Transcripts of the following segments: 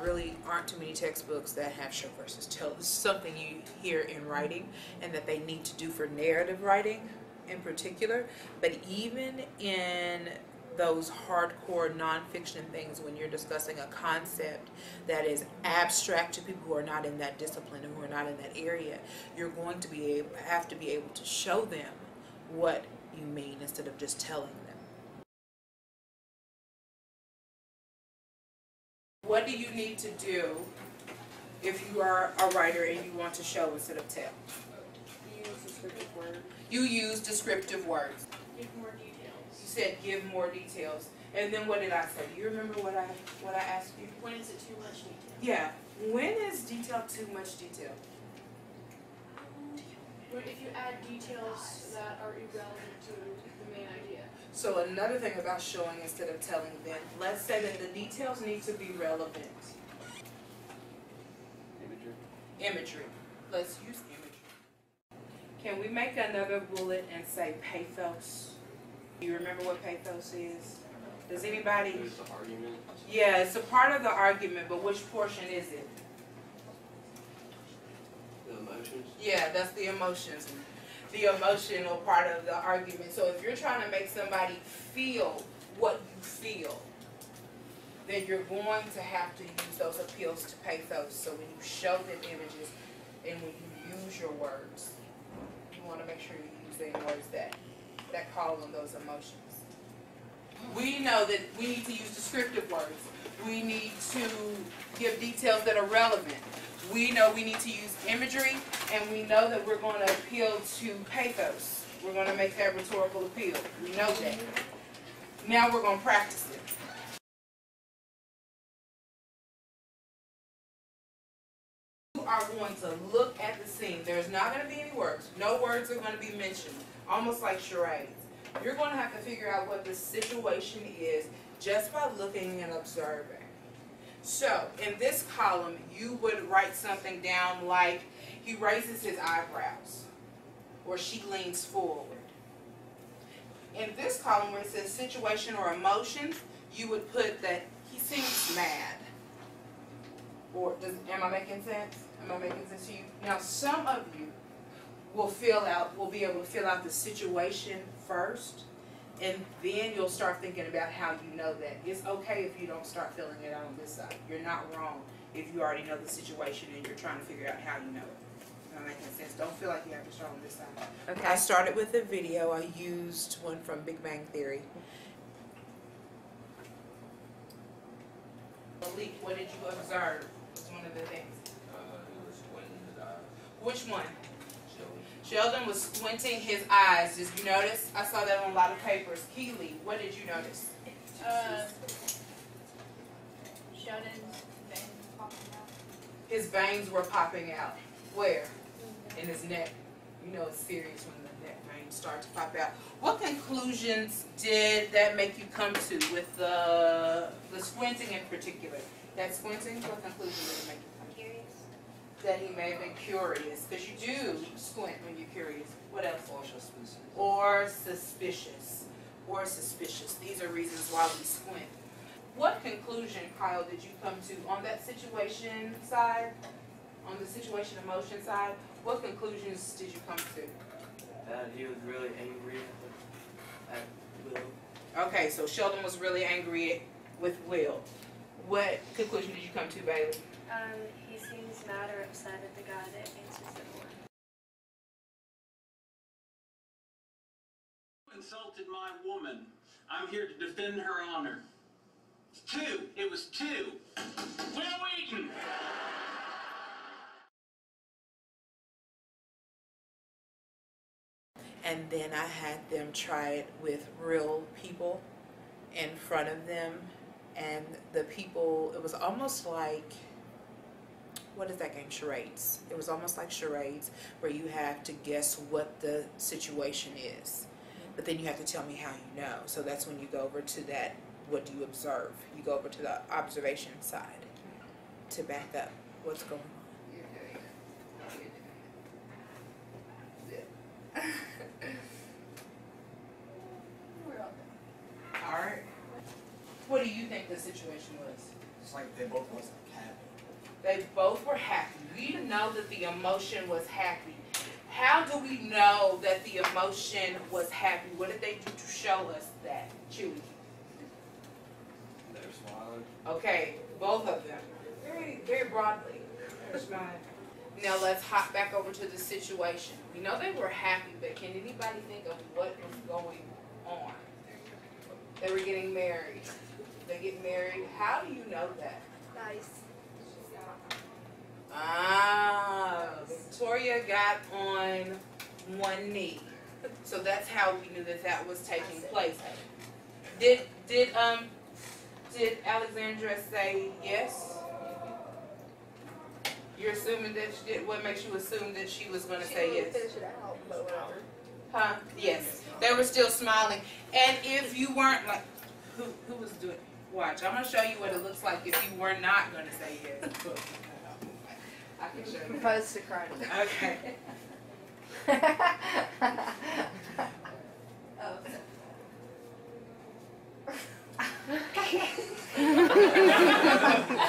Really aren't too many textbooks that have show versus tell. This is something you hear in writing and that they need to do for narrative writing in particular. But even in those hardcore nonfiction things, when you're discussing a concept that is abstract to people who are not in that discipline and who are not in that area, you're going to have to be able to show them what you mean instead of just telling them. What do you need to do if you are a writer and you want to show instead of tell? Use descriptive words. You use descriptive words. Give more details. You said give more details. And then what did I say? Do you remember what I asked you? When is it too much detail? Yeah. When is detail too much detail? If you add details that are irrelevant to the main idea. So another thing about showing instead of telling then, let's say that the details need to be relevant. Imagery. Let's use imagery. Can we make another bullet and say pathos? Do you remember what pathos is? Does anybody? It's the argument. Yeah, it's a part of the argument, but which portion is it? The emotions. Yeah, that's the emotions. The emotional part of the argument. So if you're trying to make somebody feel what you feel, then you're going to have to use those appeals to pathos. So when you show them images and when you use your words, you want to make sure you're using words that call on those emotions. We know that we need to use descriptive words. We need to give details that are relevant. We know we need to use imagery, and we know that we're going to appeal to pathos. We're going to make that rhetorical appeal. We know that. Now we're going to practice it. You are going to look at the scene. There's not going to be any words. No words are going to be mentioned, almost like charades. You're going to have to figure out what the situation is just by looking and observing. So, in this column, you would write something down like, he raises his eyebrows, or she leans forward. In this column where it says situation or emotions, you would put that he seems mad. Or, am I making sense? Am I making sense to you? Now, some of you will be able to fill out the situation first, and then you'll start thinking about how you know that. It's okay if you don't start filling it out on this side. You're not wrong if you already know the situation and you're trying to figure out how you know it. Am I making sense? Don't feel like you have to start on this side. Okay. I started with a video. I used one from Big Bang Theory. Malik, what did you observe? Was one of the things. It was squinting his eyes. Which one? Sheldon. Sheldon was squinting his eyes. Did you notice? I saw that on a lot of papers. Keely, what did you notice? Sheldon's veins popping out. His veins were popping out. Where? In his neck. You know it's serious when the neck veins start to pop out. What conclusions did that make you come to with the squinting in particular? That squinting, what conclusion did it make you come to? Curious. That he may have been curious, because you do squint when you're curious. What else? Or suspicious. Or suspicious. Or suspicious. These are reasons why we squint. What conclusion, Kyle, did you come to on that situation side, on the situation emotion side? What conclusions did you come to? That he was really angry at Will. Okay, so Sheldon was really angry with Will. What conclusion did you come to, Bailey? He seems mad or upset at the guy that answers the door. Insulted my woman. I'm here to defend her honor. Two. It was two. Will Wheaton. And then I had them try it with real people in front of them. And the people, it was almost like, what is that game? Charades. It was almost like charades where you have to guess what the situation is. But then you have to tell me how you know. So that's when you go over to that, what do you observe? You go over to the observation side to back up what's going on. You're doing it. We're all done. All right. What do you think the situation was? It's like they both was a cat. They both were happy. We know that the emotion was happy. How do we know that the emotion was happy? What did they do to show us that, Chewy? They're smiling. Okay, both of them. Very, very broadly. They're smiling. Now let's hop back over to the situation. We know they were happy, but can anybody think of what was going on? They were getting married. They get married. How do you know that? Nice. Victoria got on one knee. So that's how we knew that that was taking place. Did Alexandra say yes? You're assuming that she did. What makes you assume that she was going to say yes? Finish it out, but whatever. Huh? Yes. They were still smiling. And if you weren't like, who was doing? Watch. I'm going to show you what it looks like if you were not going to say yes. I can show you. Propose to Croney. Okay.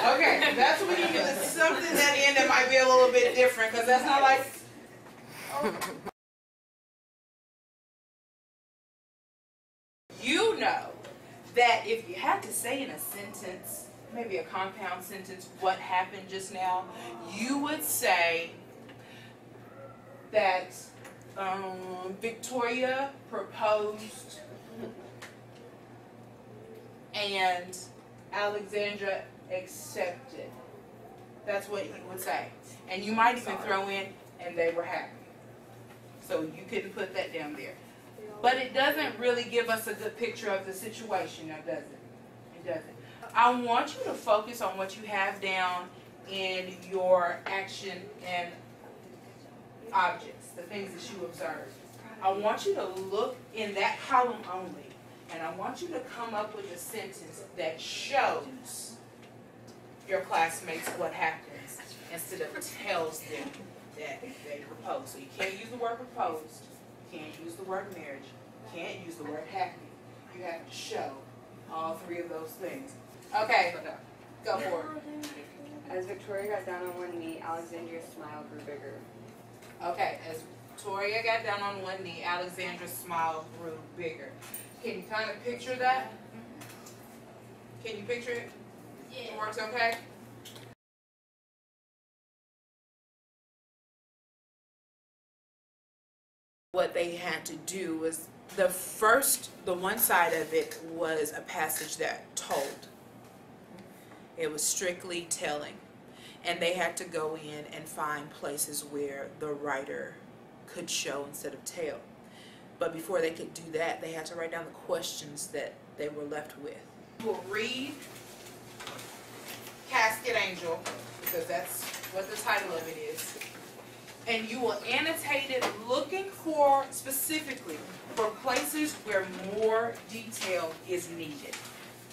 Okay, that's when you get something that end that might be a little bit different, because that's not like. You know that if you had to say in a sentence, maybe a compound sentence, what happened just now, you would say that Victoria proposed and Alexandra accepted. That's what you would say. And you might even throw in, and they were happy. So you couldn't put that down there. But it doesn't really give us a good picture of the situation, now does it? It doesn't. I want you to focus on what you have down in your action and objects, the things that you observe. I want you to look in that column only, and I want you to come up with a sentence that shows your classmates what happens instead of tells them that they propose. So you can't use the word proposed, you can't use the word marriage, you can't use the word happy. You have to show all three of those things. Okay, go for it. As Victoria got down on one knee, Alexandria's smile grew bigger. Okay, as Victoria got down on one knee, Alexandra's smile grew bigger. Can you kind of picture that? Can you picture it? Yeah. It works okay? What they had to do was the one side of it was a passage that told. It was strictly telling. And they had to go in and find places where the writer could show instead of tell. But before they could do that, they had to write down the questions that they were left with. We'll read Casket Angel, because that's what the title of it is. And you will annotate it looking for, specifically, for places where more detail is needed,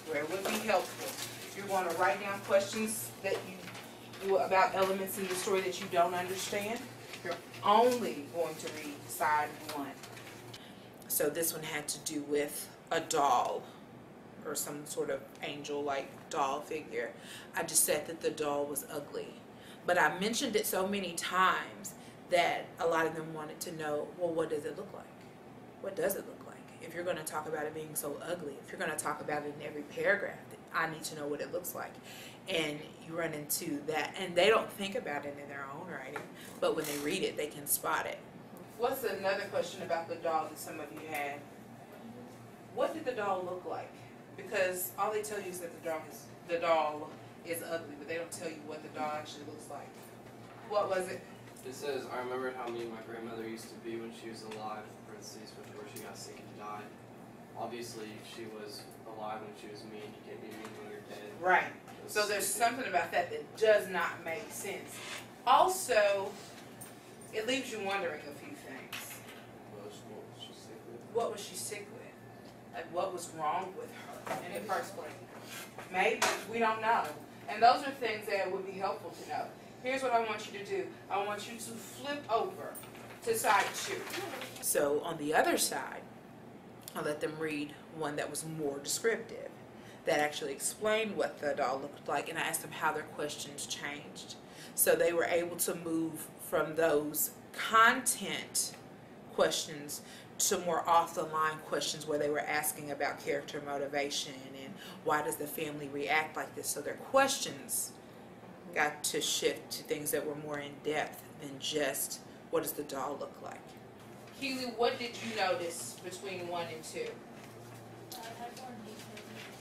where it would be helpful. You're going to write down questions that about elements in the story that you don't understand. You're only going to read side one. So this one had to do with a doll or some sort of angel-like doll figure. I just said that the doll was ugly. But I mentioned it so many times that a lot of them wanted to know, well, what does it look like? What does it look like? If you're going to talk about it being so ugly, if you're going to talk about it in every paragraph, I need to know what it looks like. And you run into that, and they don't think about it in their own writing, but when they read it, they can spot it. What's another question about the doll that some of you had? What did the doll look like? Because all they tell you is that the doll is ugly, but they don't tell you what the doll actually looks like. What was it? It says, I remember how me and my grandmother used to be when she was alive, parentheses, before she got sick and died. Obviously, she was alive when she was mean. You can't be mean when you're dead. Right. So there's something about that that does not make sense. Also, it leaves you wondering a few things. What was she sick with? What was she sick with? Like, what was wrong with her in the first place? Maybe. We don't know. And those are things that would be helpful to know. Here's what I want you to do. I want you to flip over to side 2. So on the other side, I'll let them read one that was more descriptive. that actually explained what the doll looked like, and I asked them how their questions changed. So they were able to move from those content questions to more off the line questions where they were asking about character motivation and why does the family react like this. So their questions got to shift to things that were more in depth than just what does the doll look like. Keely, what did you notice between 1 and 2?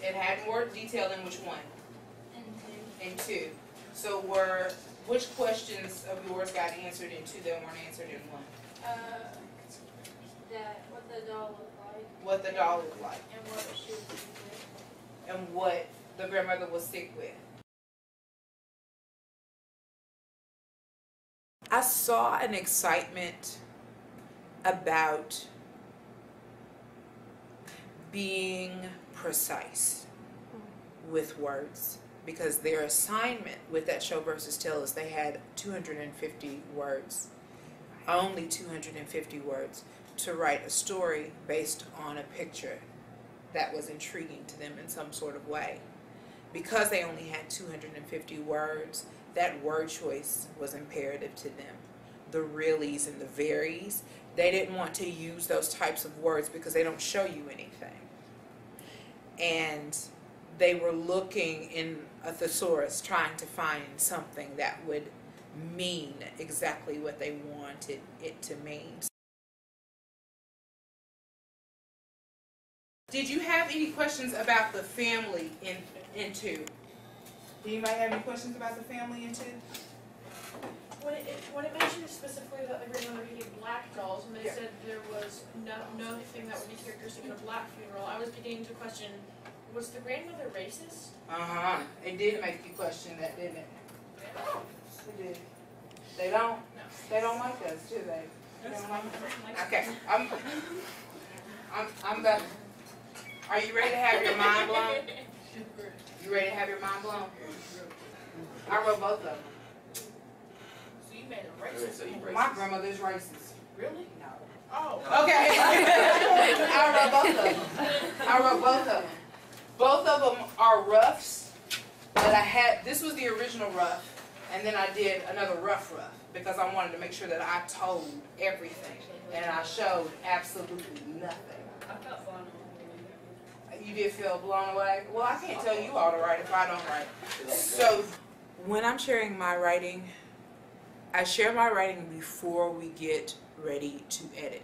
It had more detail in which one? In 2. So which questions of yours got answered in 2 that weren't answered in 1? What the doll looked like. What the doll looked like. And what she was sick with. And what the grandmother was sick with. I saw an excitement about being precise with words, because their assignment with that show versus tell is they had 250 words, only 250 words, to write a story based on a picture that was intriguing to them in some sort of way. Because they only had 250 words, that word choice was imperative to them. The reallys and the veries, they didn't want to use those types of words because they don't show you anything. And they were looking in a thesaurus trying to find something that would mean exactly what they wanted it to mean. Did you have any questions about the family in 2? Did anybody have any questions about the family in 2? When it mentioned specifically that the grandmother hated black dolls, and they Yeah. said there was nothing that would be characteristic of a black funeral, I was beginning to question, was the grandmother racist? Uh-huh. It did make you question that, didn't it? It did. They don't? No. They don't like us, do they? They don't like us? Okay. I'm done. Are you ready to have your mind blown? You ready to have your mind blown? I wrote both of them. So you made a racist? So you My grandmother's racist. Really? No. Oh. Okay. I wrote both of them. Both of them are roughs, but this was the original rough, and then I did another rough because I wanted to make sure that I told everything, and I showed absolutely nothing. I felt blown away. You did feel blown away? Well, I can't tell you all to write if I don't write. So when I'm sharing my writing, I share my writing before we get ready to edit,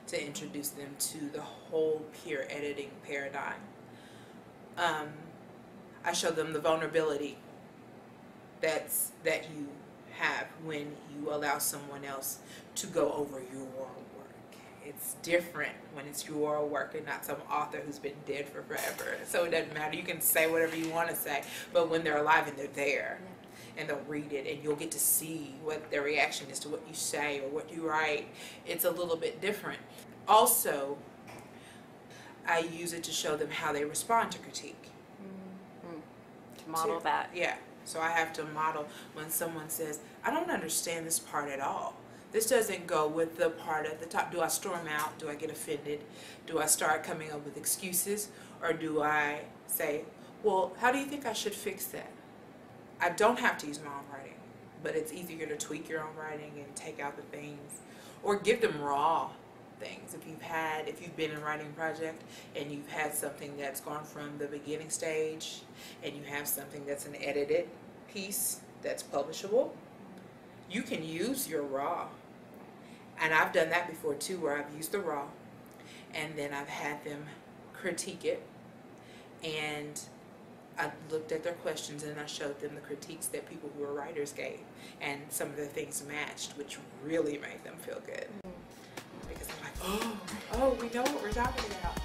to introduce them to the whole peer editing paradigm. I show them the vulnerability that you have when you allow someone else to go over your work. It's different when it's your work and not some author who's been dead for forever. So it doesn't matter. You can say whatever you want to say, but when they're alive and they're there, and they'll read it, and you'll get to see what their reaction is to what you say or what you write, it's a little bit different. Also, I use it to show them how they respond to critique. To model that. Yeah. So I have to model when someone says, I don't understand this part at all. This doesn't go with the part at the top. Do I storm out? Do I get offended? Do I start coming up with excuses? Or do I say, well, how do you think I should fix that? I don't have to use my own writing, but it's easier to tweak your own writing and take out the things, or give them raw things. If you've been in a writing project and you've had something that's gone from the beginning stage and you have something that's an edited piece that's publishable, you can use your raw. And I've done that before too, where I've used the raw and then I've had them critique it, and I looked at their questions and I showed them the critiques that people who were writers gave, and some of the things matched, which really made them feel good. Because I'm like, oh, we know what we're talking about.